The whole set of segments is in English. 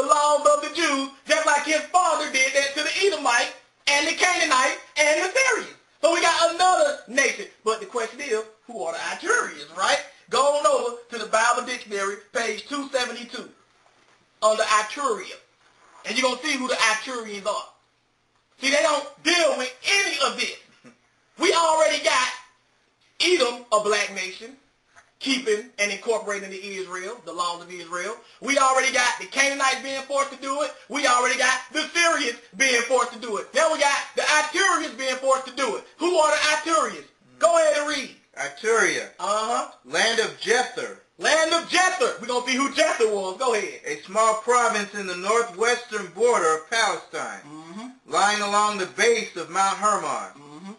the laws of the Jews, just like his father did that to the Edomites and the Canaanites and the Syrians. So we got another nation. But the question is, who are the Itureans, right? Go on over to the Bible Dictionary, page 272, on the Iturea. And you're going to see who the Itureans are. See, they don't deal with any of this. We already got Edom, a black nation, keeping and incorporating the Israel, the laws of Israel. We already got the Canaanites being forced to do it. We already got the Syrians being forced to do it. Now we got the Itureans being forced to do it. Who are the Itureans? Go ahead and read. Iturea. Land of Jether. Land of Jether. We're going to see who Jether was. Go ahead. A small province in the northwestern border of Palestine, lying along the base of Mount Hermon.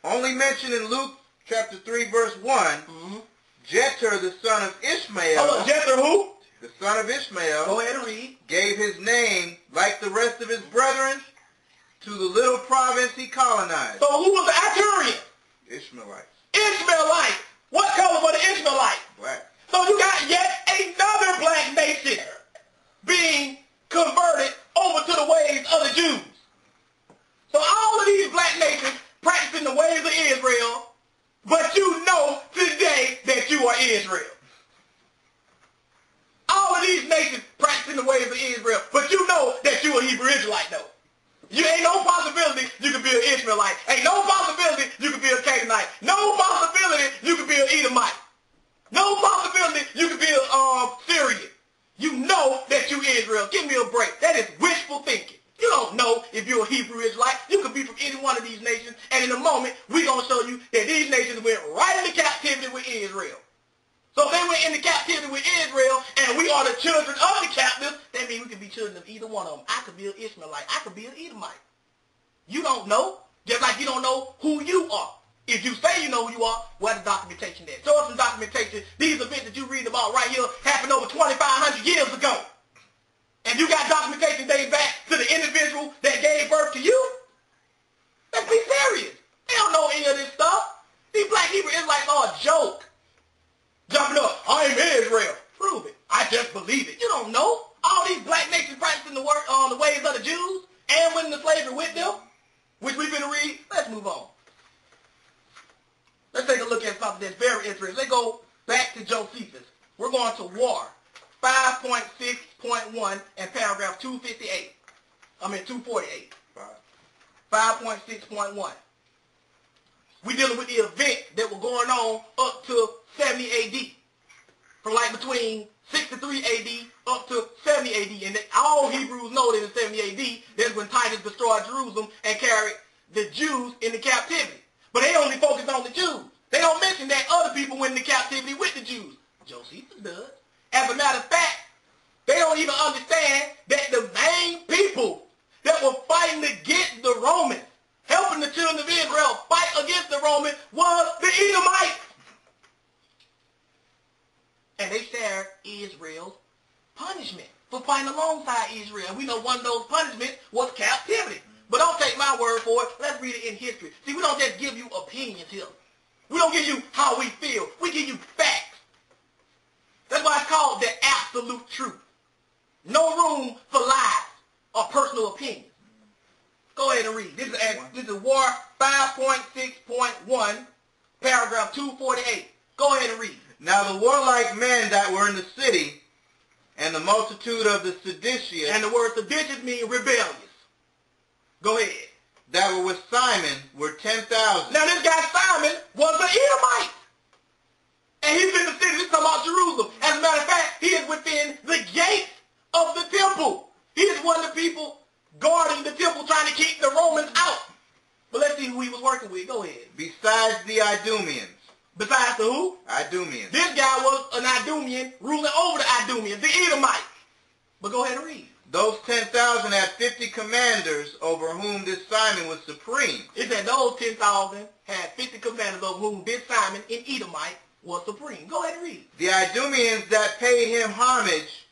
Only mentioned in Luke chapter 3, verse 1, Jether, the son of Ishmael. Hold on, Jether who? The son of Ishmael. Go ahead and read. Gave his name, like the rest of his brethren, to the little province he colonized. So who was the Iturean? Ishmaelites. Ishmaelites. What color were the Ishmaelites? Black. So you got yet another black nation being converted over to the ways of the Jews. So all of these black nations practicing the ways of Israel, but you know today that you are Israel. All of these nations practicing the ways of Israel, but you know that you are Hebrew Israelite though. You ain't no possibility you could be an Ishmaelite. Ain't no possibility you could be a Canaanite. No possibility you could be an Edomite. No possibility you could be a Syrian. You know that you Israel. Give me a break. That is wishful thinking. You don't know if you're a Hebrew Israelite. You could be from any one of these nations. And in a moment, we're going to show you that these nations went right into captivity with Israel. So if they went into captivity with Israel, and we are the children of the captives, that means we could be children of either one of them. I could be an Ishmaelite. I could be an Edomite. You don't know, just like you don't know who you are. If you say you know who you are, where's the documentation there? Show us some documentation. These events that you read about right here happened over 2,500 years ago. And you got documentation dating back to the individual that gave birth to you? Let's be serious. They don't know any of this stuff. These black Hebrew Israelites are a joke. Jumping up, I am Israel. Prove it. I just believe it. You don't know. All these black nations practicing the ways of the Jews and went into slavery with them, which we've been to read. Let's move on. Let's take a look at something that's very interesting. Let's go back to Josephus. We're going to War 5.6.1 and paragraph 258. 248. 5.6.1. We're dealing with the event that were going on up to 70 AD. From like between 63 AD up to 70 AD. And all Hebrews know that in 70 AD, that's when Titus destroyed Jerusalem and carried the Jews into captivity. But they only focus on the Jews. They don't mention that other people went into captivity with the Jews. Josephus does. As a matter of fact, they don't even understand that the main people that were fighting against the Romans, helping the children of Israel fight against the Romans, was the Edomites. And they shared Israel's punishment for fighting alongside Israel. We know one of those punishments was captivity. But don't take my word for it. Let's read it in history. See, we don't just give you opinions here. We don't give you how we feel. We give you facts. That's why it's called the absolute truth. No room for lies or personal opinions. Go ahead and read. This is War 5.6.1, paragraph 248. Go ahead and read. Now the warlike men that were in the city, and the multitude of the seditious. And the word seditious means rebellious. Go ahead. That were with Simon were 10,000. Now this guy Simon was an Edomite. And he's in the city. This is talking about Jerusalem. As a matter of fact, he is within the gates of the temple. He is one of the people guarding the temple, trying to keep the Romans out. But let's see who he was working with. Go ahead. Besides the Idumeans. Besides the who? Idumeans. This guy was an Idumean ruling over the Idumeans, the Edomites. But go ahead and read. Those 10,000 had 50 commanders over whom this Simon was supreme. It said those 10,000 had 50 commanders over whom this Simon, an Edomite, was supreme. Go ahead and read. The Idumeans that paid him homage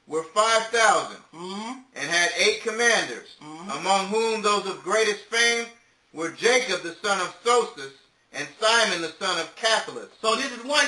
were 5,000 and had 8 commanders, among whom those of greatest fame were Jacob the son of Soses and Simon the son of Capelus. So this is one guy.